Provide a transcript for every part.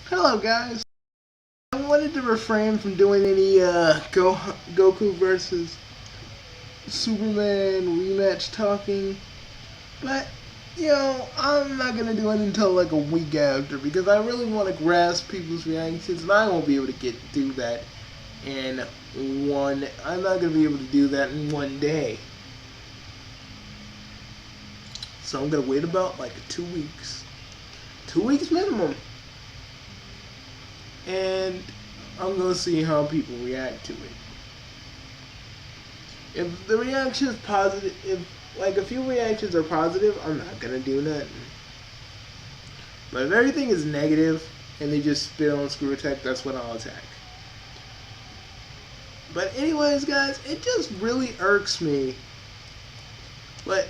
Hello, guys. I wanted to refrain from doing any Goku versus Superman rematch talking, but I'm not gonna do it until like a week after because I really want to grasp people's reactions, and I won't be able to do that in one. I'm not gonna be able to do that in one day, so I'm gonna wait about like 2 weeks, 2 weeks minimum, and I'm gonna see how people react to it. If the reaction is positive, if like a few reactions are positive, I'm not gonna do nothing. But if everything is negative and they just spit on Screw Attack, that's when I'll attack. But anyways, guys, it just really irks me. But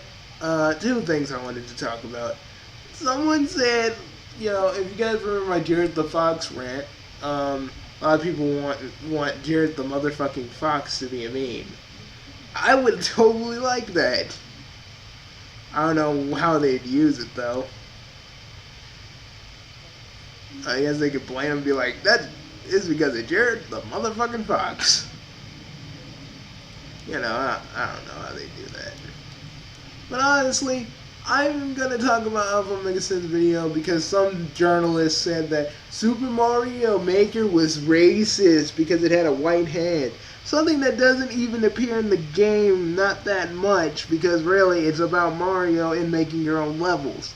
two things I wanted to talk about. Someone said, if you guys remember my Jared the Fox rant, a lot of people want Jared the motherfucking Fox to be a meme. I would totally like that. I don't know how they'd use it though. I guess they could blame him and be like, that is because of Jared the motherfucking Fox. I don't know how they do that. But honestly, I'm gonna talk about Alpha Megason's video because some journalist said that Super Mario Maker was racist because it had a white hand. Something that doesn't even appear in the game, not that much, because really it's about Mario and making your own levels.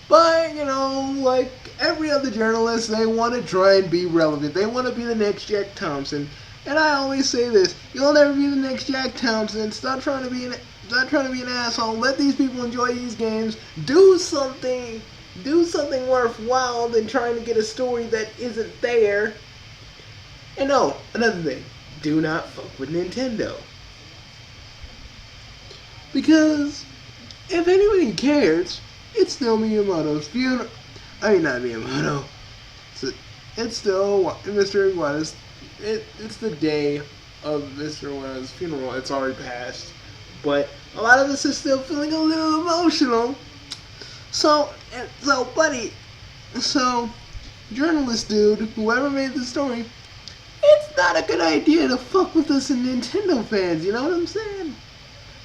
But, like every other journalist, they want to try and be relevant. They want to be the next Jack Thompson. And I always say this, you'll never be the next Jack Thompson. Stop trying to be an asshole. Let these people enjoy these games. Do something worthwhile than trying to get a story that isn't there. And no, another thing. Do not fuck with Nintendo. Because if anybody cares, it's still Miyamoto's funeral. I mean, not Miyamoto. It's still Mr. Iwata's. It's the day of Mr. Iwata's funeral. It's already passed. But a lot of us are still feeling a little emotional. So, journalist dude, whoever made the story, it's not a good idea to fuck with us and Nintendo fans, you know what I'm saying?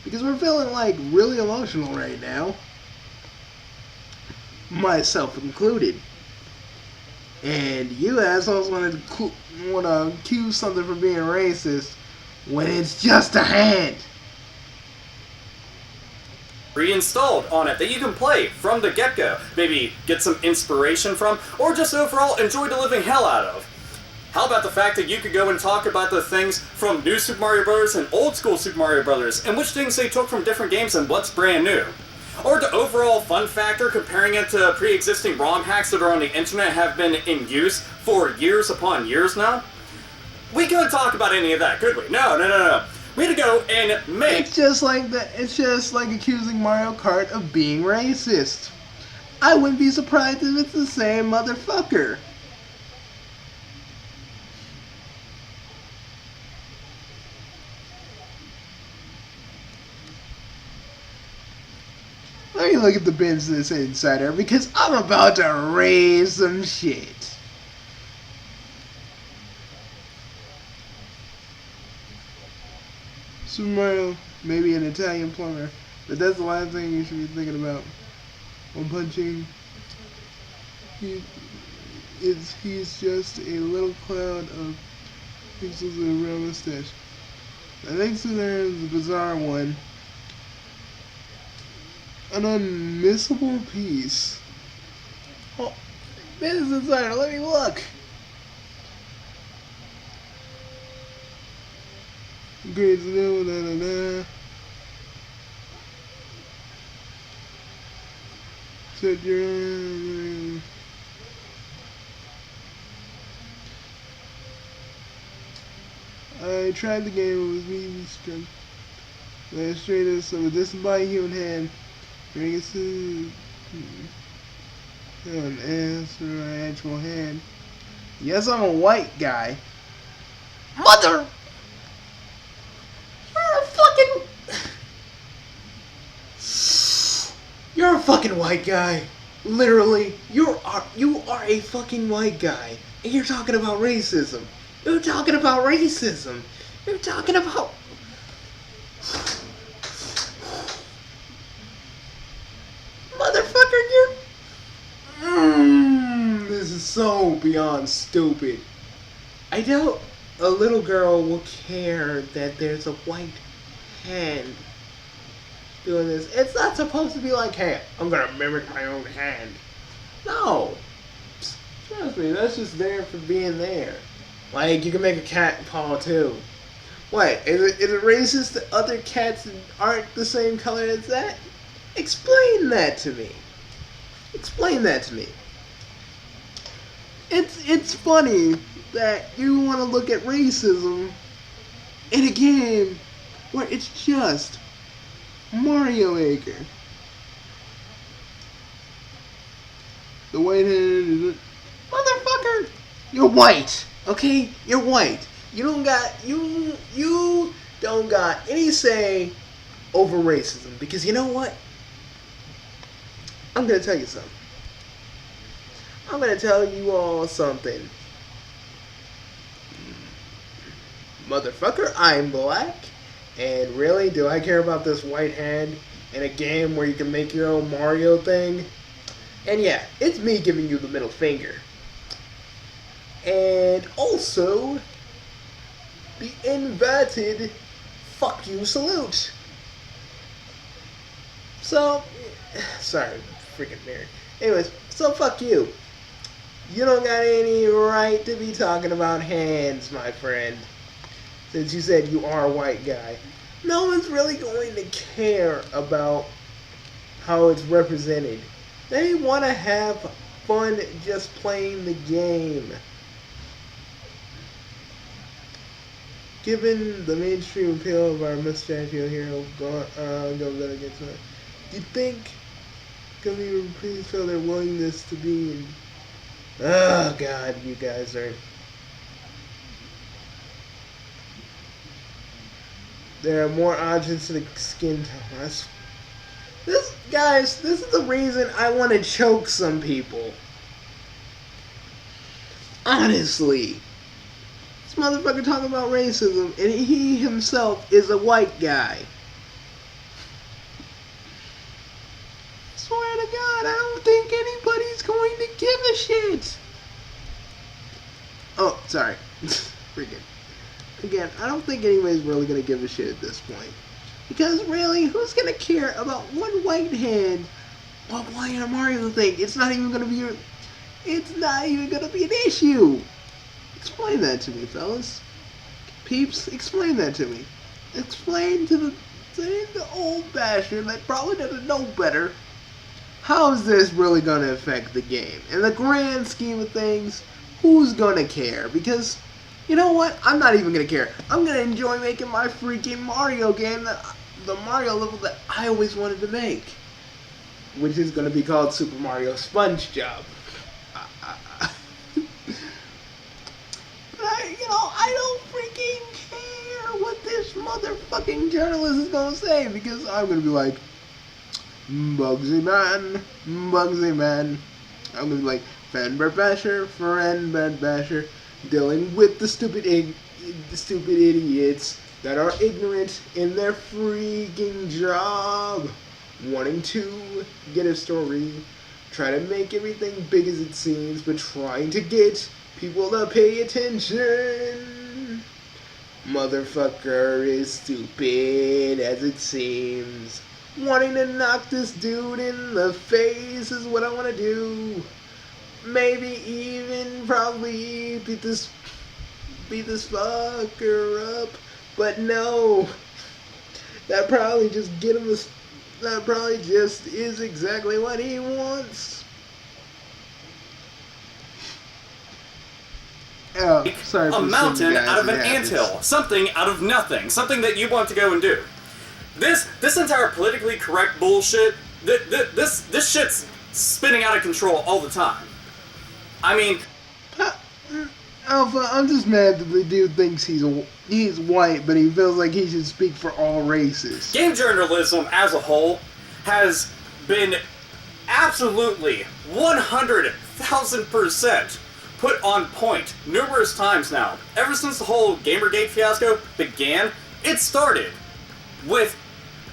Because we're feeling like really emotional right now. Myself included. And you assholes want to accuse something for being racist when it's just a hand. Reinstalled on it that you can play from the get-go, maybe get some inspiration from, or just overall enjoy the living hell out of. How about the fact that you could go and talk about the things from New Super Mario Bros. And Old School Super Mario Bros. And which things they took from different games and what's brand new. Or the overall fun factor comparing it to pre-existing ROM hacks that are on the internet have been in use for years upon years now. We couldn't talk about any of that, could we? No. We had to go and make... It's just like accusing Mario Kart of being racist. I wouldn't be surprised if it's the same motherfucker. Let me look at the Business Insider because I'm about to raise some shit. Super Mario, maybe an Italian plumber, but that's the last thing you should be thinking about. One punching, he's just a little cloud of pixels and a real mustache. The next one there is the bizarre one. An unmissable piece. Oh, Business Insider, let me look. Great, Set your... I tried the game, it was me struck. Illustrated, so with this by human hand, bring it to an ass or an actual hand. Yes, I'm a white guy. Mother! You're a fucking white guy. Literally, you are a fucking white guy, and you're talking about racism. You're talking about racism. You're talking about... Motherfucker, you're... this is so beyond stupid. I doubt a little girl will care that there's a white hand doing this. It's not supposed to be like, hey, I'm gonna mimic my own hand. No. Trust me, that's just there for being there. Like, you can make a cat paw too. What? Is it racist that other cats aren't the same color as that? Explain that to me. Explain that to me. It's funny that you want to look at racism in a game where it's just Mario Maker. The white hand, motherfucker, you're white, okay? You're white. You don't got any say over racism, because you know what? I'm gonna tell you something. I'm gonna tell you all something. Motherfucker, I'm black, and really, do I care about this white hand in a game where you can make your own Mario thing? And yeah, it's me giving you the middle finger. And also, the inverted fuck you salute. So, sorry, freaking nerd. Anyways, so fuck you. You don't got any right to be talking about hands, my friend. Since you said you are a white guy. No one's really going to care about how it's represented. They want to have fun just playing the game. Given the mainstream appeal of our mustachio hero, go against that. Do you think company please feel their willingness to be in... Oh god, you guys are... There are more options to the skin tone. Guys, this is the reason I want to choke some people. Honestly. This motherfucker talking about racism, and he himself is a white guy. I swear to God, I don't think anybody's going to give a shit. Oh, sorry. Freaking. Again, I don't think anybody's really going to give a shit at this point. Because really, who's going to care about one white hand while playing a Mario thing? It's not even going to be an issue. Explain that to me, fellas. Peeps, explain that to me. Explain to the old bastard that probably doesn't know better. How is this really going to affect the game? In the grand scheme of things, who's going to care? Because... you know what? I'm not even going to care. I'm going to enjoy making my freaking Mario game, the Mario level that I always wanted to make. Which is going to be called Super Mario Sponge Job. But I don't freaking care what this motherfucking journalist is going to say. Because I'm going to be like, Bugsy Man. I'm going to be like, friend basher. Dealing with the stupid idiots that are ignorant in their freaking job, wanting to get a story, try to make everything big as it seems, but trying to get people to pay attention. Motherfucker is stupid as it seems. Wanting to knock this dude in the face is what I want to do. Maybe even probably beat this fucker up, but no, that probably just is exactly what he wants. Oh, sorry for a mountain guys. out of an anthill, something out of nothing, something that you want to go and do. This entire politically correct bullshit, this shit's spinning out of control all the time. I mean, Alpha, I'm just mad that the dude thinks he's white, but he feels like he should speak for all races. Game journalism as a whole has been absolutely 100 1000% put on point numerous times now. Ever since the whole Gamergate fiasco began, it started with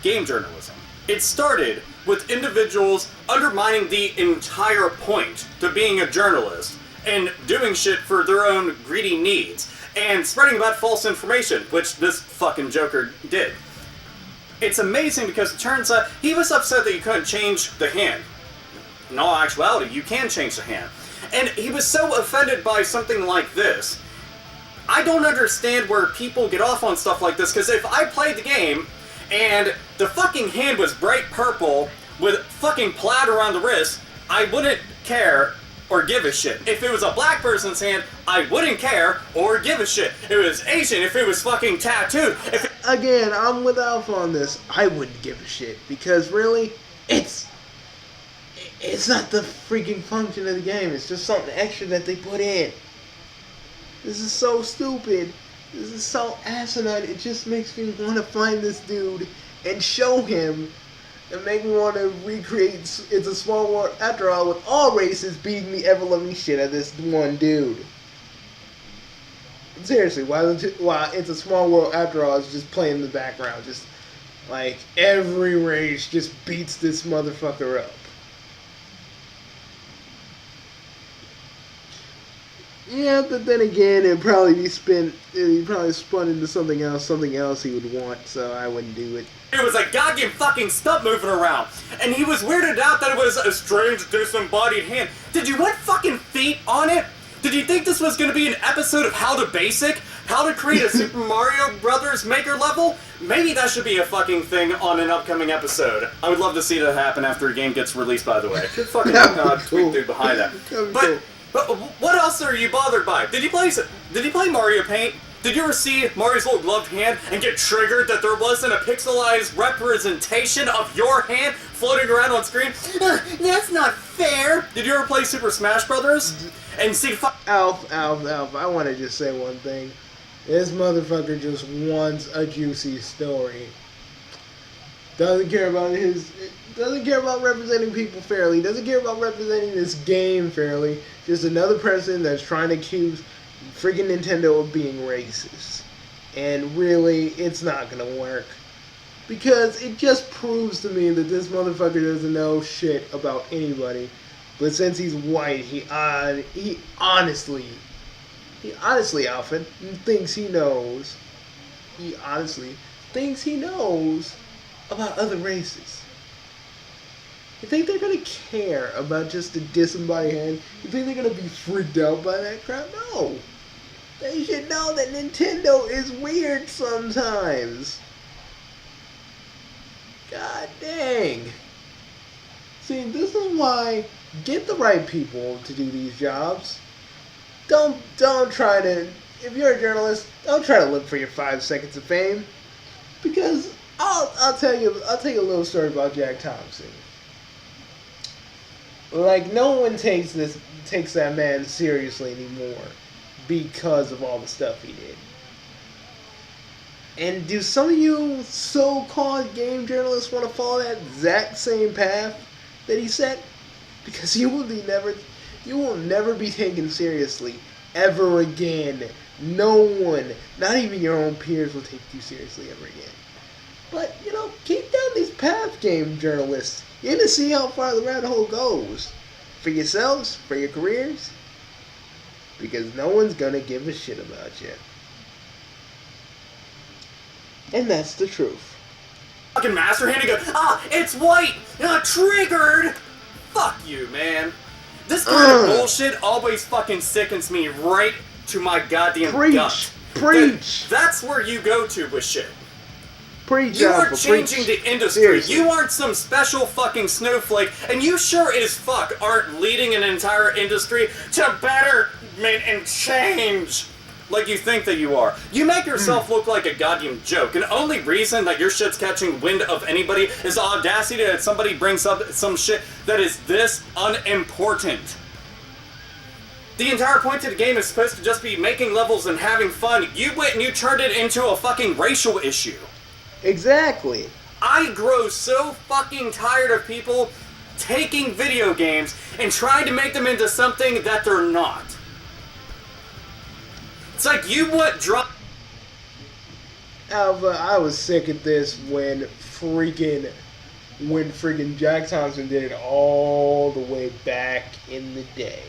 game journalism. It started with individuals undermining the entire point to being a journalist and doing shit for their own greedy needs and spreading about false information, which this fucking Joker did. It's amazing because it turns out he was upset that you couldn't change the hand. In all actuality, you can change the hand. And he was so offended by something like this. I don't understand where people get off on stuff like this, because if I played the game and the fucking hand was bright purple with fucking plaid around the wrist, I wouldn't care or give a shit. If it was a black person's hand, I wouldn't care or give a shit. If it was Asian, if it was fucking tattooed, Again, I'm with Alpha on this. I wouldn't give a shit, because really, it's not the freaking function of the game. It's just something extra that they put in. This is so stupid. This is so asinine. It just makes me want to find this dude and show him and make me want to recreate It's a Small World After All with all races beating the ever-loving shit out of this one dude. Seriously, while It's a Small World After All is just playing in the background, just like every race just beats this motherfucker up. Yeah, but then again, it'd probably spun into something else he would want, so I wouldn't do it. it was a goddamn fucking stump moving around. And he was weirded out that it was a strange disembodied hand. Did you want fucking feet on it? Did you think this was going to be an episode of How to Basic? How to create a Super Mario Brothers Maker level? Maybe that should be a fucking thing on an upcoming episode. I would love to see that happen after a game gets released, by the way. Good fucking tweet through behind that. But what else are you bothered by? Did you play Mario Paint? Did you ever see Mario's little gloved hand and get triggered that there wasn't a pixelized representation of your hand floating around on screen? That's not fair! Did you ever play Super Smash Brothers? And see, Alf, I want to just say one thing. This motherfucker just wants a juicy story. Doesn't care about representing people fairly. Doesn't care about representing this game fairly. Just another person that's trying to accuse freaking Nintendo of being racist. And really, it's not gonna work. Because it just proves to me that this motherfucker doesn't know shit about anybody. But since he's white, he honestly, Alfred, thinks he knows. He honestly thinks he knows about other races. You think they're gonna care about just a disembodied hand? You think they're gonna be freaked out by that crap? No. They should know that Nintendo is weird sometimes. God dang. See, this is why get the right people to do these jobs. Don't try to, if you're a journalist, don't try to look for your 5 seconds of fame. Because I'll tell you a little story about Jack Thompson. Like, no one takes that man seriously anymore because of all the stuff he did. And do some of you so-called game journalists want to follow that exact same path that he set? Because you will never be taken seriously ever again. No one, not even your own peers, will take you seriously ever again. But, keep down these path game journalists. You're going to see how far the rabbit hole goes. For yourselves, for your careers. Because no one's going to give a shit about you. And that's the truth. Fucking Master Hand and go, it's white! Triggered! Fuck you, man. This kind of bullshit always fucking sickens me right to my goddamn gut. Preach! That's where you go to with shit. Preach, you are changing the industry. Seriously. You aren't some special fucking snowflake, and you sure as fuck aren't leading an entire industry to betterment and change like you think that you are. You make yourself look like a goddamn joke, and the only reason that your shit's catching wind of anybody is the audacity that somebody brings up some shit that is this unimportant. The entire point of the game is supposed to just be making levels and having fun. You went and you turned it into a fucking racial issue. Exactly. I grow so fucking tired of people taking video games and trying to make them into something that they're not. It's like you would drop. Alpha, I was sick at this when freaking Jack Thompson did it all the way back in the day.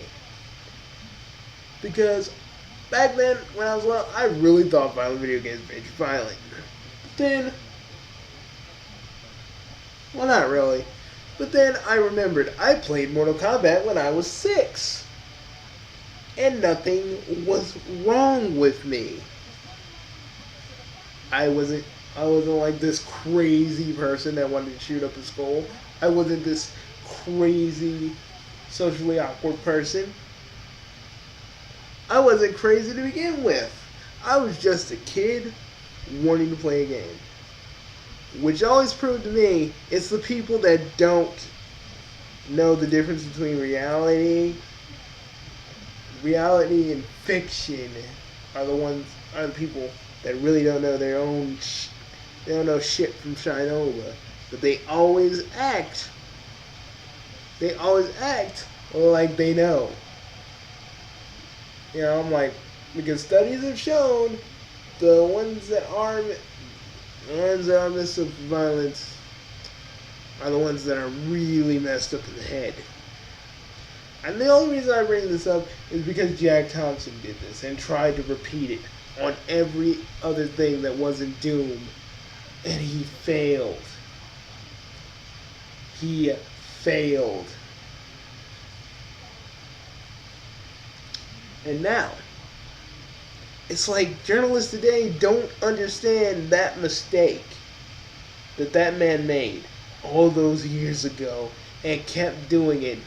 Because back then, when I was little, I really thought violent video games made you violent. But then, well, not really. But then I remembered I played Mortal Kombat when I was 6. And nothing was wrong with me. I wasn't like this crazy person that wanted to shoot up a skull. I wasn't this crazy, socially awkward person. I wasn't crazy to begin with. I was just a kid wanting to play a game. Which always proved to me, it's the people that don't know the difference between reality and fiction are the people that really don't know their own they don't know shit from Shinola. But they always act like they know. You know, I'm like, because studies have shown the ones that are messed up with violence are the ones that are really messed up in the head. And the only reason I bring this up is because Jack Thompson did this and tried to repeat it on every other thing that wasn't Doom. And he failed. He failed. And now, it's like journalists today don't understand that mistake that man made all those years ago and kept doing it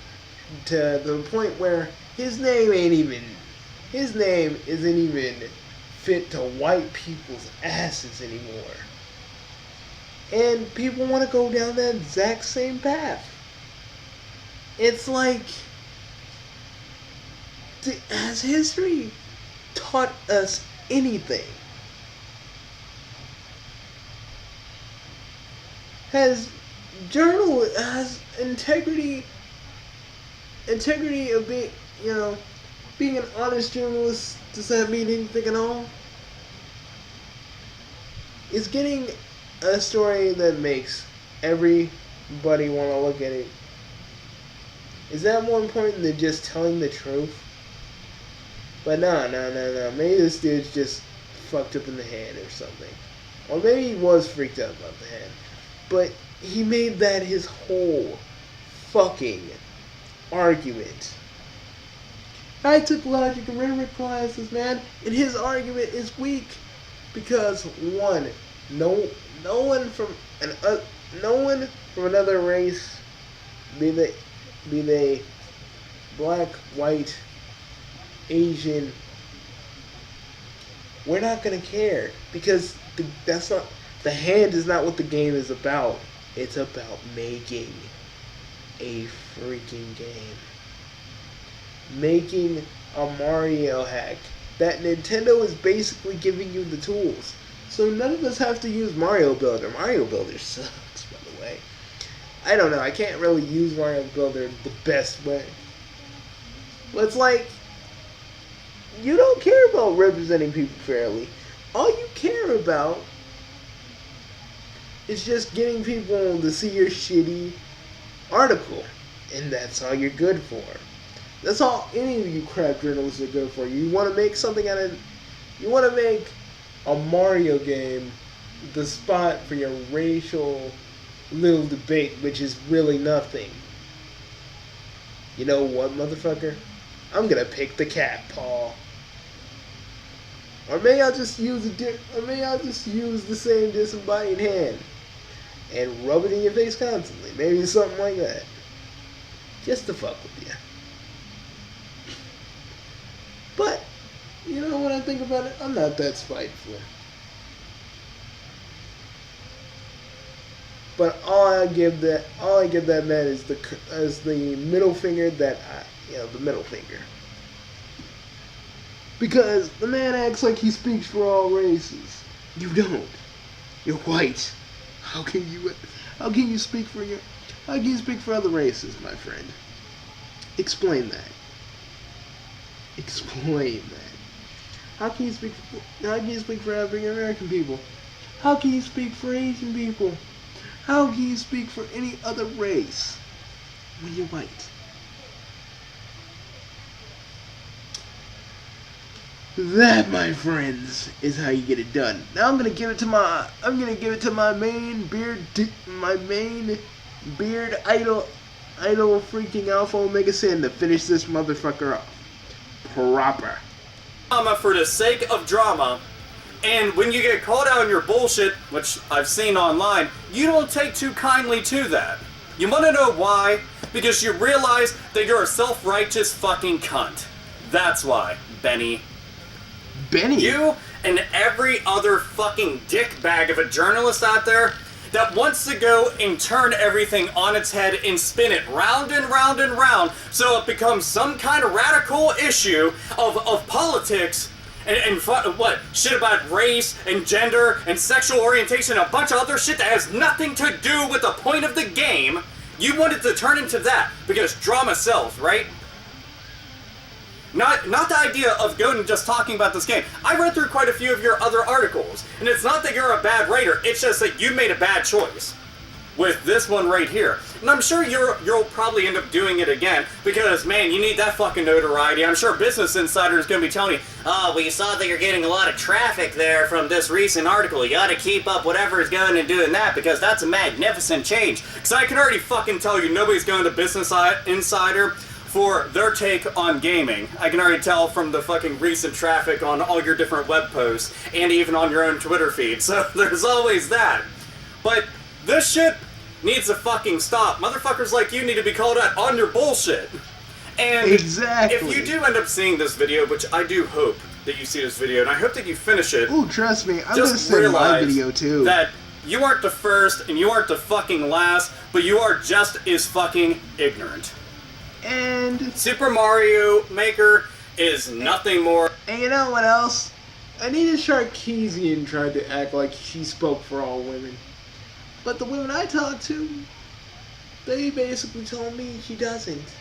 to the point where his name isn't even fit to wipe people's asses anymore. And people want to go down that exact same path. It's like, has history taught us anything? Has integrity of being an honest journalist, does that mean anything at all? Is getting a story that makes everybody want to look at it, is that more important than just telling the truth? But no. Maybe this dude's just fucked up in the head or something. Or maybe he was freaked out about the head. But he made that his whole fucking argument. I took logic and rhetoric classes, man, and his argument is weak because one, no one from another race, be they black, white, Asian, we're not gonna care because the hand is not what the game is about. It's about making a freaking game. Making a Mario hack. That Nintendo is basically giving you the tools. So none of us have to use Mario Builder. Mario Builder sucks, by the way. I don't know. I can't really use Mario Builder the best way. But it's like, you don't care about representing people fairly. All you care about is just getting people to see your shitty article. And that's all you're good for. That's all any of you crap journalists are good for. You want to make something you want to make a Mario game the spot for your racial little debate, which is really nothing. You know what, motherfucker? I'm gonna pick the cat paw. Or maybe I'll just use the same disembodied hand and rub it in your face constantly. Maybe something like that. Just to fuck with you. But, you know, when I think about it, I'm not that spiteful. But all I give that man is the middle finger the middle finger. Because the man acts like he speaks for all races. You don't. You're white. How can you speak for How can you speak for other races, my friend? Explain that. Explain that. How can you speak for African American people? How can you speak for Asian people? How can you speak for any other race when you're white? That, my friends, is how you get it done. Now I'm gonna give it to my main beard idol freaking Alpha Omega Sin to finish this motherfucker off. Proper. Drama for the sake of drama, and when you get called out on your bullshit, which I've seen online, you don't take too kindly to that. You wanna know why? Because you realize that you're a self-righteous fucking cunt. That's why, Benny. Benny? You and every other fucking dickbag of a journalist out there that wants to go and turn everything on its head and spin it round and round and round so it becomes some kind of radical issue of politics and what? Shit about race and gender and sexual orientation and a bunch of other shit that has nothing to do with the point of the game. You wanted to turn into that because drama sells, right? Not the idea of going and just talking about this game. I read through quite a few of your other articles, and it's not that you're a bad writer, it's just that you made a bad choice with this one right here. And I'm sure you'll probably end up doing it again, because, man, you need that fucking notoriety. I'm sure Business Insider is going to be telling you, oh, well, you saw that you're getting a lot of traffic there from this recent article. You got to keep up whatever is going and doing that, because that's a magnificent change. Because I can already fucking tell you nobody's going to Business Insider for their take on gaming. I can already tell from the fucking recent traffic on all your different web posts, and even on your own Twitter feed, so there's always that. But this shit needs to fucking stop. Motherfuckers like you need to be called out on your bullshit. And exactly. If you do end up seeing this video, which I do hope that you see this video, and I hope that you finish it. Ooh, trust me, I'm gonna send my video too. That you aren't the first, and you aren't the fucking last, but you are just as fucking ignorant. And Super Mario Maker is nothing more. And you know what else? Anita Sarkeesian tried to act like she spoke for all women. But the women I talked to, they basically told me she doesn't.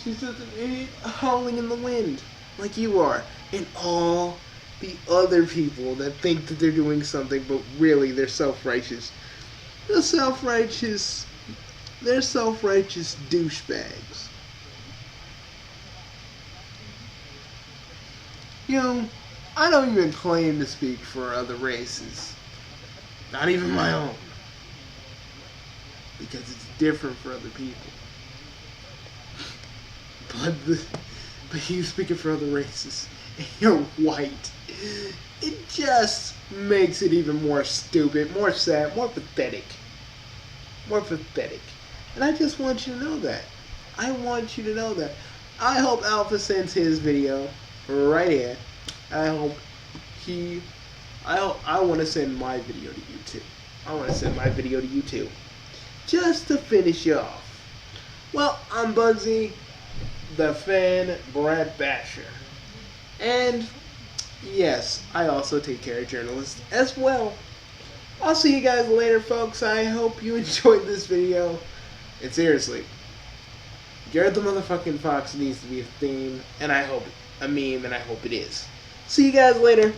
She's just an idiot howling in the wind, like you are. And all the other people that think that they're doing something, but really they're self-righteous. They're self-righteous douchebags. You know, I don't even claim to speak for other races. Not even my own. Because it's different for other people. But you speaking for other races, and you're white. It just makes it even more stupid, more sad, more pathetic. More pathetic. And I just want you to know that. I want you to know that. I hope Alpha sends his video right here. I want to send my video to you too. I want to send my video to you too. Just to finish you off. Well, I'm Bugsy, the fan Brad Basher. And yes, I also take care of journalists as well. I'll see you guys later, folks. I hope you enjoyed this video. And seriously, Jared the motherfucking Fox needs to be a theme, and I hope a meme, and I hope it is. See you guys later.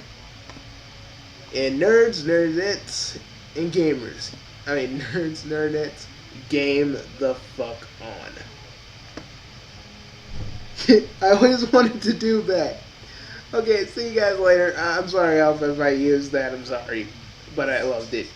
And nerds, nerdettes, and gamers. Nerds, nerdettes, game the fuck on. I always wanted to do that. Okay, see you guys later. I'm sorry, Alpha, if I used that. I'm sorry. But I loved it.